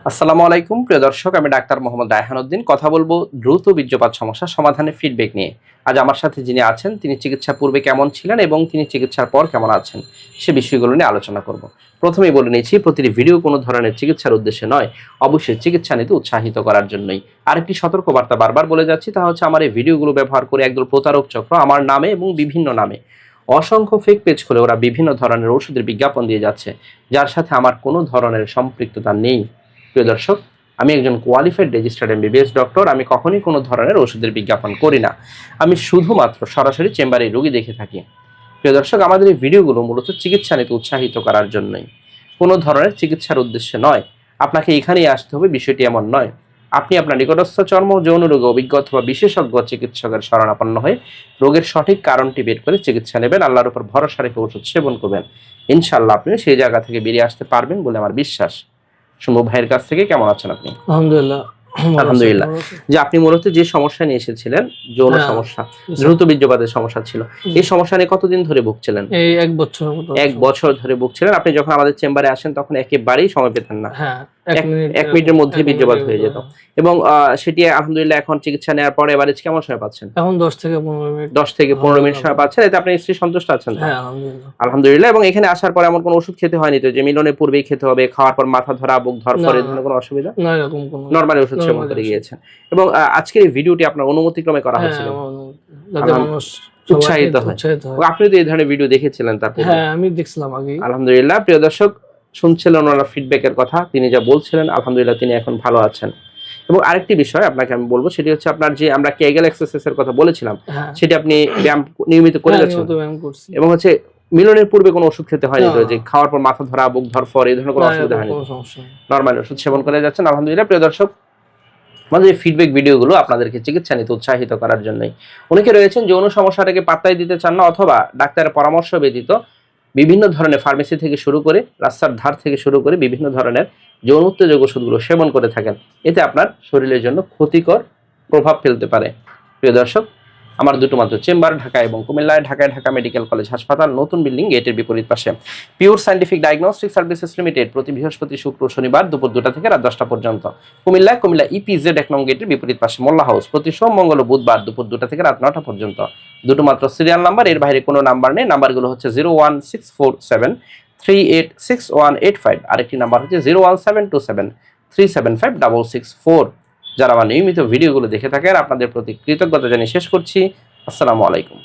আসসালামু আলাইকুম প্রিয় দর্শক, আমি ডাক্তার মোহাম্মদ রায়হান উদ্দিন কথা বলবো দ্রুত বীর্যপাত সমস্যা সমাধানের ফিডব্যাক নিয়ে। আজ আমার সাথে যিনি আছেন তিনি চিকিৎসা পূর্বে কেমন ছিলেন এবং তিনি চিকিৎসার পর কেমন আছেন সে বিষয়গুলো নিয়ে আলোচনা করব। প্রথমেই বলে নিয়েছি, প্রতিটি ভিডিও কোনো ধরনের চিকিৎসার উদ্দেশ্যে নয়, অবশ্যই চিকিৎসা নিতে উৎসাহিত করার জন্যই। আরেকটি সতর্কবার্তা বারবার বলে যাচ্ছি, তা হচ্ছে আমার এই ভিডিওগুলো ব্যবহার করে একদল প্রতারক চক্র আমার নামে এবং বিভিন্ন নামে অসংখ্য ফেক পেজ খুলে ওরা বিভিন্ন ধরনের ওষুধের বিজ্ঞাপন দিয়ে যাচ্ছে, যার সাথে আমার কোনো ধরনের সম্পৃক্ততা নেই। প্রিয় দর্শক, আমি একজন কোয়ালিফাইড রেজিস্টার্ড এমবিবিএস ডক্টর। আমি কখনোই কোনো ধরনের ওষুধের বিজ্ঞাপন করি না। আমি শুধুমাত্র সরাসরি চেম্বারে রোগী দেখে থাকি। প্রিয় দর্শক, আমাদের এই ভিডিওগুলো মূলত চিকিৎসা নিতে উৎসাহিত করার জন্যই, কোনো ধরনের চিকিৎসার উদ্দেশ্যে নয়। আপনাকে এখানেই আসতে হবে বিষয়টি এমন নয়। আপনি আপনার নিকটস্থ চর্ম যৌন রোগে অভিজ্ঞ অথবা বিশেষজ্ঞ চিকিৎসকের শরণাপন্ন হয়ে রোগের সঠিক কারণটি বের করে চিকিৎসা নেবেন, আল্লাহর উপর ভরসা রেখে ওষুধ সেবন করবেন। ইনশাআল্লাহ আপনি সেই জায়গা থেকে বেরিয়ে আসতে পারবেন বলে আমার বিশ্বাস। শুম্ভ ভাইয়ের কাছ থেকে কেমন আছেন আপনি? আলহামদুলিল্লাহ। আলহামদুলিল্লাহ। যে আপনি মূলত যে সমস্যা নিয়ে এসেছিলেন, যৌন সমস্যা, দ্রুত বীর্যপাতের সমস্যা ছিল, এই সমস্যা নিয়ে কতদিন ধরে ভুগছিলেন? এই 1 বছর মতো। 1 বছর ধরে ভুগছিলেন। আপনি যখন আমাদের চেম্বারে আসেন তখন একেবারেই সময় পেতেন না। হ্যাঁ, 1 মিনিটের মধ্যে বীর্যপাত হয়ে যেত। এবং সেটি আলহামদুলিল্লাহ এখন চিকিৎসা নেওয়ার পরে এভারেজ কেমন সময় পাচ্ছেন? এখন 10 থেকে 15 মিনিট। 10 থেকে 15 মিনিট সময় পাচ্ছেন। এতে আপনি স্ত্রী সন্তুষ্ট আছেন তো? হ্যাঁ, আলহামদুলিল্লাহ। আলহামদুলিল্লাহ। এবং এখানে আসার পর এমন কোনো ওষুধ খেতে হয়নি তো যে মিলনের পূর্বেই খেতে হবে, খাওয়ার পর মাথা ধরা, বুক ধরফর, এই ধরনের কোনো অসুবিধা? না, এরকম কোনো। নরমালি ওষুধ সেবন করে গিয়েছেন। এবং আজকের এই ভিডিওটি আপনার অনুমতিক্রমে করা হয়েছিল, যাতে মানুষ উৎসাহিত হয়। আপনি তো এই ধরনের ভিডিও দেখেছিলেন তারপর? হ্যাঁ, আমি দেখছিলাম আগে। আলহামদুলিল্লাহ। প্রিয় দর্শক, শুনছিলেন ওনার ফিডব্যাকের কথা, তিনি যা বলছিলেন আলহামদুলিল্লাহ তিনি এখন ভালো আছেন। এবং আরেকটি বিষয় আপনাকে আমি বলবো, সেটি হচ্ছে আপনার যে আমরা কেগেল এক্সারসাইজের কথা বলেছিলাম, সেটি আপনি ব্যায়াম নিয়মিত করে যাচ্ছেন এবং হচ্ছে মিলনের পূর্বে কোনো ওষুধ খেতে হয়নি তো, যে খাওয়ার পর মাথা ধরা, বুক ধরফর, এই ধরনের কোনো অসুবিধা হয়নি? নরমালি ওষুধ সেবন করে যাচ্ছেন আলহামদুলিল্লাহ। প্রিয় দর্শক, আমাদের এই ফিডব্যাক ভিডিওগুলো আপনাদেরকে চিকিৎসা নিতে উৎসাহিত করার জন্যই। অনেকে রয়েছেন যৌন সমস্যাটাকে পাত্তাই দিতে চান না, অথবা ডাক্তারের পরামর্শ ব্যতীত বিভিন্ন ধরনের ফার্মেসি থেকে শুরু করে রাস্তার ধার থেকে শুরু করে বিভিন্ন ধরনের যৌন উত্তেজক ওষুধগুলো সেবন করে থাকেন। এতে আপনার শরীরের জন্য ক্ষতিকর প্রভাব ফেলতে পারে। প্রিয় দর্শক, আমার দুটো মাত্র চেম্বার ঢাকা এবং কুমিল্লায়। ঢাকায় ঢাকা মেডিকেল কলেজ হাসপাতাল, নতুন বিল্ডিং, গেটের বিপরীত পাশে। Pure scientific diagnostic services limited, প্রতি বৃহস্পতি, শুক্র, শনিবার দুপুর 2টা থেকে রাত 10টা পর্যন্ত। কুমিল্লা ইপিজেড 1 নং গেটের বিপরীত পাশে মোল্লা হাউস, প্রতি সোম, মঙ্গল ও বুধবার দুপুর 2টা থেকে রাত 9টা পর্যন্ত। দুটো মাত্র সিরিয়াল নাম্বার, এর বাইরে কোনো নাম্বার নেই। নাম্বারগুলো হচ্ছে 01647386185, আরেকটি নাম্বার হচ্ছে 01727375664। যারা আমার নিয়মিত ভিডিওগুলো দেখে থাকেন আপনাদের প্রতি কৃতজ্ঞতা জানিয়ে শেষ করছি। আসসালামু আলাইকুম।